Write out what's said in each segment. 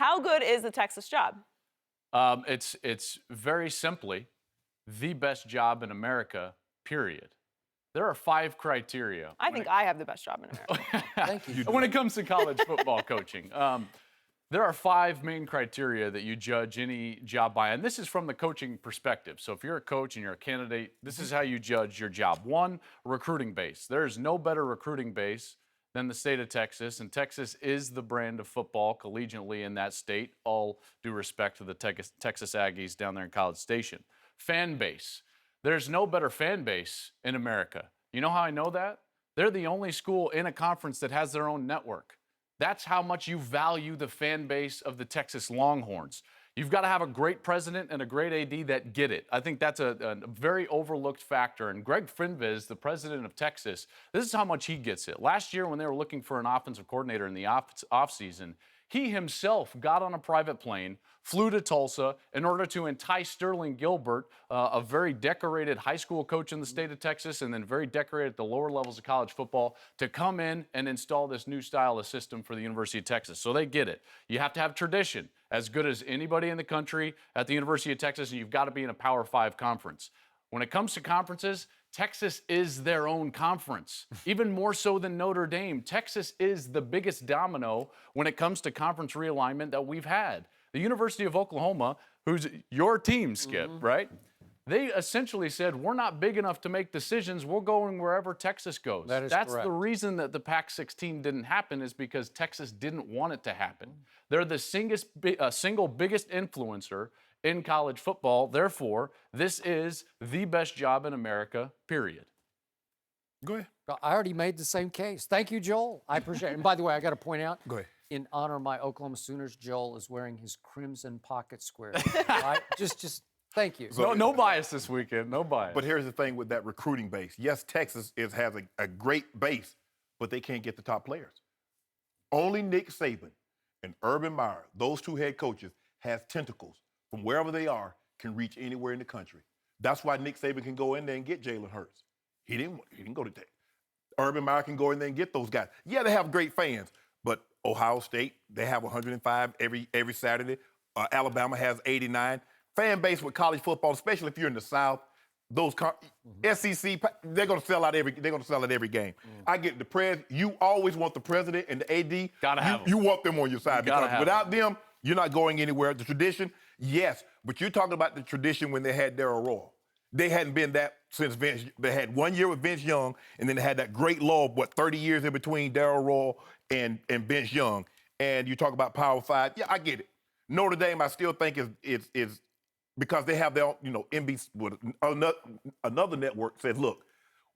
How good is the Texas job? It's very simply the best job in America, period. There are 5 criteria. I think I have the best job in America. Thank you. When it comes to college football coaching, there are 5 main criteria that you judge any job by, and this is from the coaching perspective. So if you're a coach and you're a candidate, this is how you judge your job. 1, recruiting base. There's no better recruiting base than the state of Texas, and Texas is the brand of football collegiately in that state. All due respect to the Texas Aggies down there in College Station. Fan base. There's no better fan base in America. You know how I know that? They're the only school in a conference that has their own network. That's how much you value the fan base of the Texas Longhorns. You've got to have a great president and a great AD that get it. I think that's a very overlooked factor. And Greg Finviz, the president of Texas, this is how much he gets it. Last year when they were looking for an offensive coordinator in the offseason, he himself got on a private plane, flew to Tulsa in order to entice Sterling Gilbert, a very decorated high school coach in the state of Texas and then very decorated at the lower levels of college football, to come in and install this new style of system for the University of Texas. So they get it. You have to have tradition, as good as anybody in the country at the University of Texas, and you've got to be in a Power 5 conference. When it comes to conferences, Texas is their own conference, even more so than Notre Dame. Texas is the biggest domino when it comes to conference realignment that we've had. The University of Oklahoma, who's your team, Skip, right? They essentially said, we're not big enough to make decisions. We're going wherever Texas goes. That is That's correct. the reason that the Pac-16 didn't happen, is because Texas didn't want it to happen. They're the single biggest influencer in college football. Therefore, this is the best job in America, period. Go ahead. I already made the same case. Thank you, Joel. I appreciate it. And by the way, I got to point out, Go ahead. in honor of my Oklahoma Sooners, Joel is wearing his crimson pocket square. Right? Just thank you. No bias this weekend, no bias. But here's the thing with that recruiting base. Yes, Texas has a great base, but they can't get the top players. Only Nick Saban and Urban Meyer, those 2 head coaches, have tentacles from wherever they are, can reach anywhere in the country. That's why Nick Saban can go in there and get Jalen Hurts. He didn't go to that. Urban Meyer can go in there and get those guys. Yeah, they have great fans, but Ohio State, they have 105 every Saturday. Alabama has 89. Fan base with college football, especially if you're in the South, those SEC, they're gonna sell out every game. I get the you always want the president and the AD. Gotta have them. You want them on your side, Gotta because have without them, you're not going anywhere. The tradition, yes, but you're talking about the tradition when they had Darryl Royal. They hadn't been that since Vince. They had 1 year with Vince Young, and then they had that great lull, 30 years in between Darryl Royal and Vince Young. And you talk about Power 5. Yeah, I get it. Notre Dame, I still think is because they have their own, NBC, another network says, look,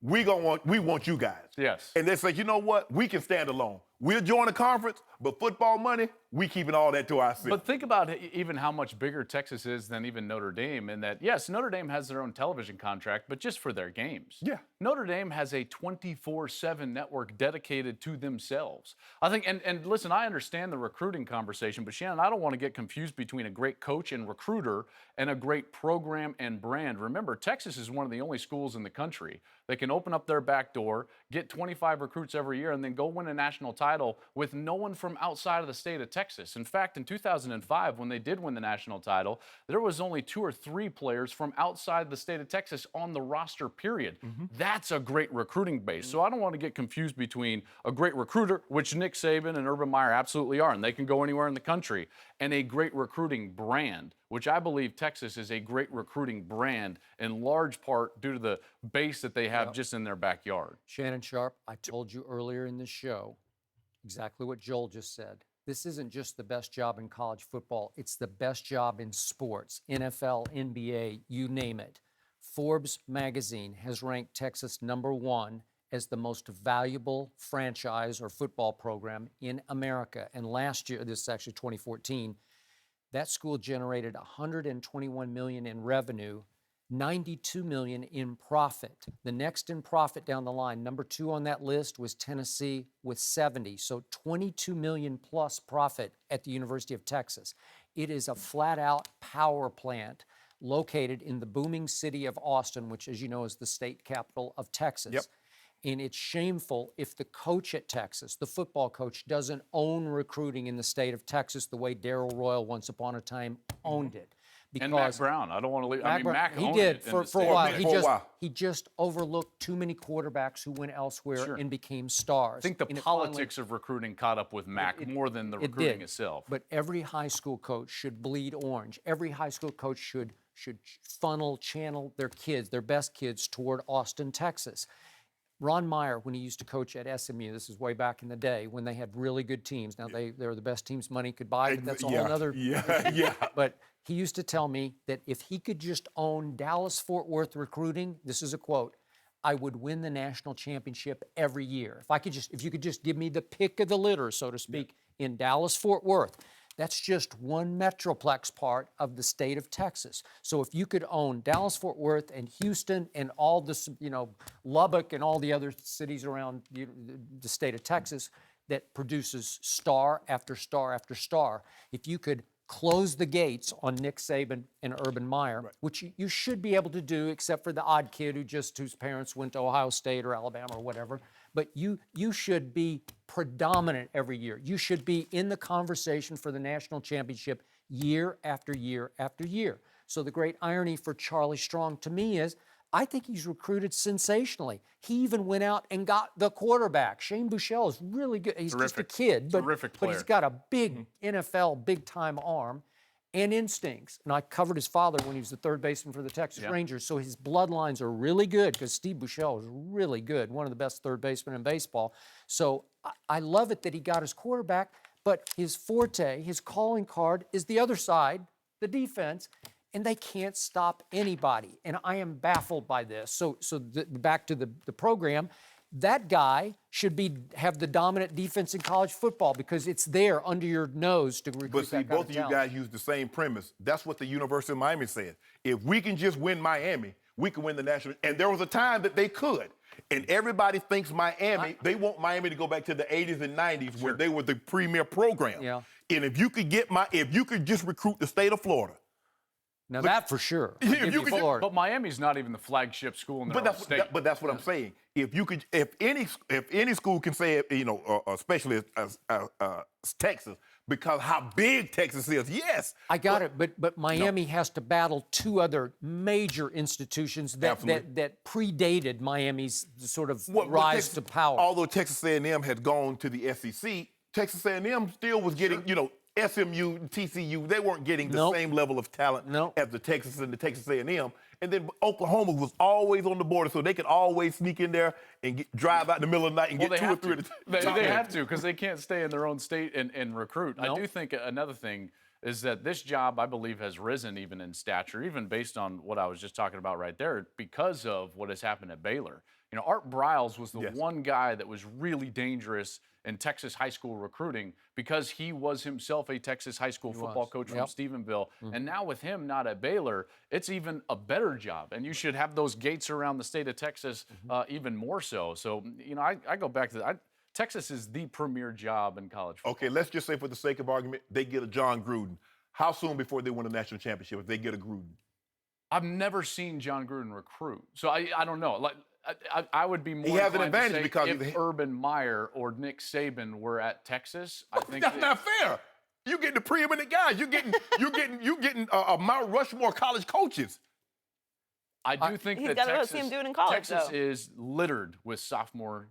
we want you guys. Yes. And they say, you know what? We can stand alone. We'll join the conference, but football money, we keeping all that to ourselves. But think about even how much bigger Texas is than even Notre Dame, in that, yes, Notre Dame has their own television contract, but just for their games. Yeah. Notre Dame has a 24/7 network dedicated to themselves. I think, and listen, I understand the recruiting conversation, but Shannon, I don't want to get confused between a great coach and recruiter and a great program and brand. Remember, Texas is one of the only schools in the country that can open up their back door, get 25 recruits every year, and then go win a national title with no one from outside of the state of Texas. In fact, in 2005, when they did win the national title, there was only 2 or 3 players from outside the state of Texas on the roster, period. That's a great recruiting base. So I don't want to get confused between a great recruiter, which Nick Saban and Urban Meyer absolutely are, and they can go anywhere in the country, and a great recruiting brand, which I believe Texas is a great recruiting brand in large part due to the base that they have just in their backyard. Shannon Sharpe, I told you earlier in this show exactly what Joel just said. This isn't just the best job in college football. It's the best job in sports, NFL, NBA, you name it. Forbes magazine has ranked Texas #1 as the most valuable franchise or football program in America. And last year, this is actually 2014, that school generated $121 million in revenue, $92 million in profit. The next in profit down the line, #2 on that list, was Tennessee with 70. So $22 million plus profit at the University of Texas. It is a flat out power plant located in the booming city of Austin, which, as you know, is the state capital of Texas. Yep. And it's shameful if the coach at Texas, the football coach, doesn't own recruiting in the state of Texas the way Darrell Royal once upon a time owned it. And Mac Brown. I don't want to leave. I mean, Mac he owned did it in for the a state. while. For a while. He just overlooked too many quarterbacks who went elsewhere Sure. and became stars. I think the And it politics of recruiting caught up with Mac more than the it recruiting did. itself. But every high school coach should bleed orange. Every high school coach should channel their kids, their best kids, toward Austin, Texas. Ron Meyer, when he used to coach at SMU, this is way back in the day when they had really good teams. Now they were the best teams money could buy, but that's a whole other. Yeah. But he used to tell me that if he could just own Dallas-Fort Worth recruiting, this is a quote, I would win the national championship every year. If you could just give me the pick of the litter, so to speak, in Dallas-Fort Worth. That's just one metroplex part of the state of Texas. So if you could own Dallas-Fort Worth and Houston and all this, Lubbock and all the other cities around the state of Texas that produces star after star after star, if you could close the gates on Nick Saban and Urban Meyer, which you should be able to do, except for the odd kid whose parents went to Ohio State or Alabama or whatever. But you should be predominant every year. You should be in the conversation for the national championship year after year after year. So the great irony for Charlie Strong to me is, I think he's recruited sensationally. He even went out and got the quarterback. Shane Buechele is really good. He's just a kid, but he's got a big NFL big-time arm and instincts. And I covered his father when he was the third baseman for the Texas Rangers, so his bloodlines are really good because Steve Buechele is really good, one of the best third basemen in baseball. So I love it that he got his quarterback, but his forte, his calling card is the other side, the defense. And they can't stop anybody. And I am baffled by this. So back to the program, that guy should have the dominant defense in college football because it's there under your nose to recruit But see, that kind both of you talent. guys use the same premise. That's what the University of Miami said. If we can just win Miami, we can win the national. And there was a time that they could. And everybody thinks they want Miami to go back to the 80s and 90s where they were the premier program. Yeah. And if you could just recruit the state of Florida. Now that for sure. If you could just- Florida. But Miami's not even the flagship school in their own state. But that's what I'm saying. If any school can say it, especially as Texas, because how big Texas is, yes. I got it, but Miami has to battle two other major institutions that predated Miami's sort of rise to power. Although Texas A&M had gone to the SEC, Texas A&M still was getting, SMU, TCU, they weren't getting the same level of talent as the Texas and the Texas A&M. And then Oklahoma was always on the border, so they could always sneak in there and drive out in the middle of the night and get two or three at a time. They have to because they can't stay in their own state and recruit. I do think another thing is that this job, I believe, has risen even in stature, even based on what I was just talking about right there, because of what has happened at Baylor. Art Briles was the one guy that was really dangerous in Texas high school recruiting because he was himself a Texas high school football coach from Stephenville. And now with him not at Baylor, it's even a better job. And you should have those gates around the state of Texas even more so. So, I go back to that. Texas is the premier job in college football. Okay, let's just say for the sake of argument, they get a John Gruden. How soon before they win a national championship if they get a Gruden? I've never seen John Gruden recruit. So I don't know. I would be more. He has an inclined to advantage say because if Urban Meyer or Nick Saban were at Texas, I think that's not fair. You getting the preeminent guys. You getting a Mount Rushmore college coaches. I do think He's that gotta go see him do it in college, Texas though. is littered with sophomore,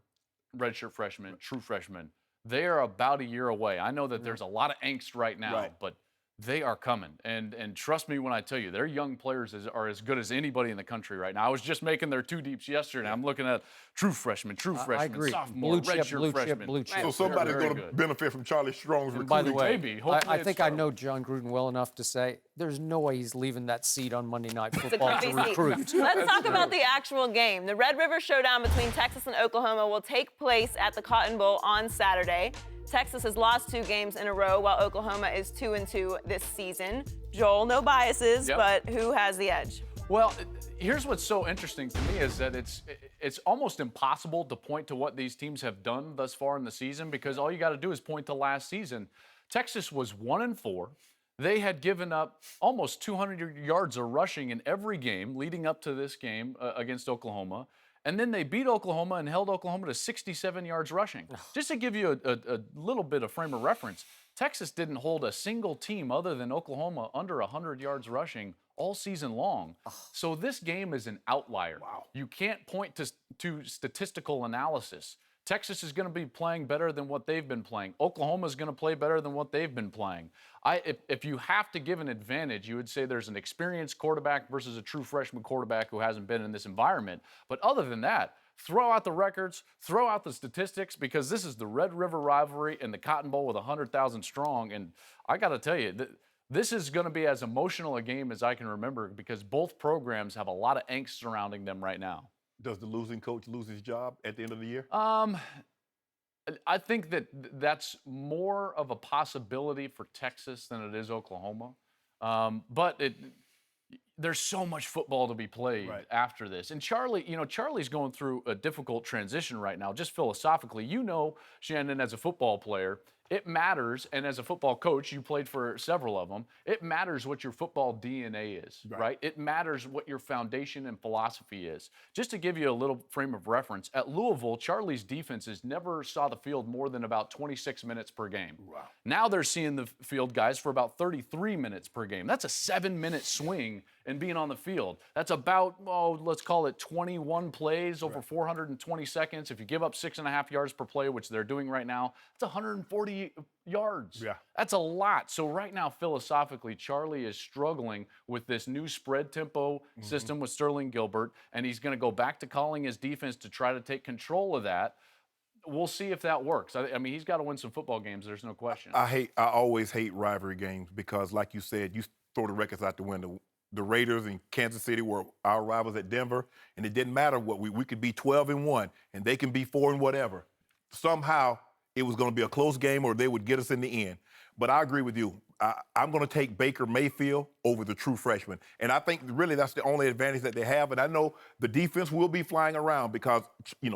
redshirt freshmen, true freshmen. They are about a year away. I know that there's a lot of angst right now, but they are coming. And trust me when I tell you, their young players are as good as anybody in the country right now. I was just making their two deeps yesterday. I'm looking at true freshmen, I agree. sophomore, redshirt freshmen. Blue chip. So somebody's Very going to good. benefit from Charlie Strong's recruiting. By the way, Maybe. Hopefully I it's think I true. know John Gruden well enough to say there's no way he's leaving that seat on Monday Night It's a Football to comfy seat. recruit. Let's talk about the actual game. The Red River Showdown between Texas and Oklahoma will take place at the Cotton Bowl on Saturday. Texas has lost 2 games in a row, while Oklahoma is 2-2 this season. Joel, no biases, but who has the edge? Well, here's what's so interesting to me is that it's almost impossible to point to what these teams have done thus far in the season because all you got to do is point to last season. Texas was 1-4. They had given up almost 200 yards of rushing in every game leading up to this game against Oklahoma. And then they beat Oklahoma and held Oklahoma to 67 yards rushing. Just to give you a little bit of frame of reference, Texas didn't hold a single team other than Oklahoma under 100 yards rushing all season long. So this game is an outlier. Wow. You can't point to statistical analysis. Texas is going to be playing better than what they've been playing. Oklahoma is going to play better than what they've been playing. If you have to give an advantage, you would say there's an experienced quarterback versus a true freshman quarterback who hasn't been in this environment. But other than that, throw out the records, throw out the statistics, because this is the Red River Rivalry and the Cotton Bowl with 100,000 strong. And I got to tell you, this is going to be as emotional a game as I can remember, because both programs have a lot of angst surrounding them right now. Does the losing coach lose his job at the end of the year? I think that's more of a possibility for Texas than it is Oklahoma. But there's so much football to be played after this. And Charlie's going through a difficult transition right now, just philosophically. You know, Shannon, as a football player, it matters, and as a football coach, you played for several of them, it matters what your football DNA is, right? It matters what your foundation and philosophy is. Just to give you a little frame of reference, at Louisville, Charlie's defenses never saw the field more than about 26 minutes per game. Wow. Now they're seeing the field guys for about 33 minutes per game. That's a 7-minute swing in being on the field. That's about, let's call it 21 plays over 420 seconds. If you give up 6.5 yards per play, which they're doing right now, it's 140 yards. Yeah. That's a lot. So right now, philosophically, Charlie is struggling with this new spread tempo system with Sterling Gilbert, and he's going to go back to calling his defense to try to take control of that. We'll see if that works. I mean, he's got to win some football games. There's no question. I always hate rivalry games because, like you said, you throw the records out the window. The Raiders in Kansas City were our rivals at Denver, and it didn't matter what we could be 12-1, and they can be 4 and whatever. Somehow it was going to be a close game, or they would get us in the end. But I agree with you. I'm going to take Baker Mayfield over the true freshman. And I think really that's the only advantage that they have. And I know the defense will be flying around because,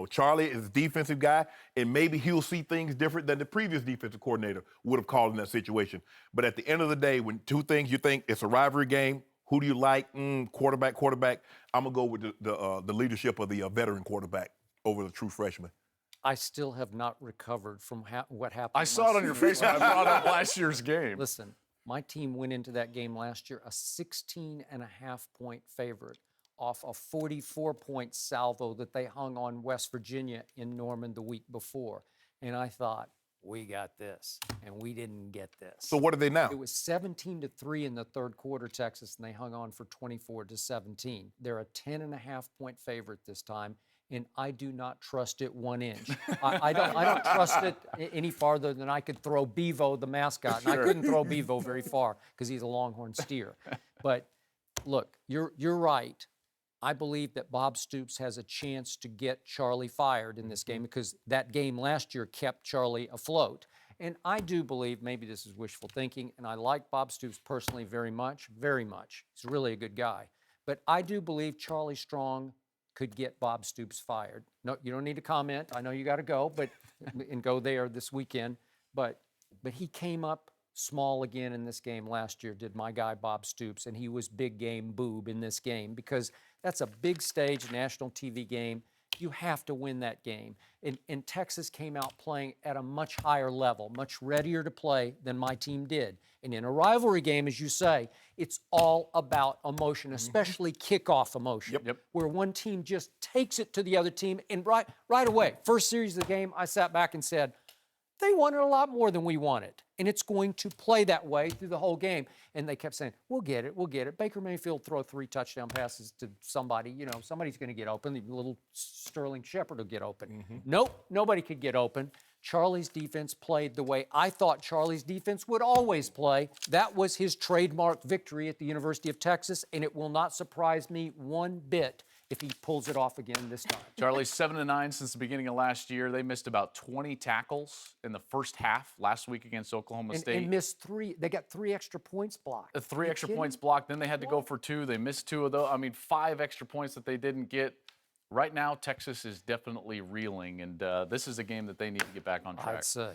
Charlie is a defensive guy, and maybe he'll see things different than the previous defensive coordinator would have called in that situation. But at the end of the day, when two things you think it's a rivalry game, who do you like? Quarterback. I'm going to go with the leadership of the veteran quarterback over the true freshman. I still have not recovered from what happened. I saw it on your face when I brought up last year's game. Listen, my team went into that game last year a 16.5-point favorite off a 44-point salvo that they hung on West Virginia in Norman the week before. And I thought, we got this, and we didn't get this. So what are they now? It was 17-3 in the third quarter, Texas, and they hung on for 24-17. They're a 10.5-point favorite this time, and I do not trust it 1 inch. I don't trust it any farther than I could throw Bevo, the mascot, and I couldn't throw Bevo very far because he's a Longhorn steer. But look, you're right. I believe that Bob Stoops has a chance to get Charlie fired in this game because that game last year kept Charlie afloat. And I do believe, maybe this is wishful thinking, and I like Bob Stoops personally very much, very much. He's really a good guy. But I do believe Charlie Strong could get Bob Stoops fired. No, you don't need to comment. I know you got to go, and go there this weekend. But he came up small again in this game last year, did my guy Bob Stoops, and he was big game boob in this game because that's a big stage national TV game. You have to win that game. And Texas came out playing at a much higher level, much readier to play than my team did. And in a rivalry game, as you say, it's all about emotion, especially kickoff emotion, where one team just takes it to the other team. And right away, first series of the game, I sat back and said, they wanted a lot more than we wanted. And it's going to play that way through the whole game. And they kept saying, we'll get it. Baker Mayfield throw 3 touchdown passes to somebody. Somebody's going to get open. The little Sterling Shepard will get open. Nope, nobody could get open. Charlie's defense played the way I thought Charlie's defense would always play. That was his trademark victory at the University of Texas, and it will not surprise me one bit if he pulls it off again this time. Charlie's 7-9 since the beginning of last year. They missed about 20 tackles in the first half last week against Oklahoma State. And missed 3. They got 3 extra points blocked. 3 extra points blocked. Then they had to go for 2. They missed 2 of those. 5 extra points that they didn't get. Right now, Texas is definitely reeling, and this is a game that they need to get back on track. I'd say.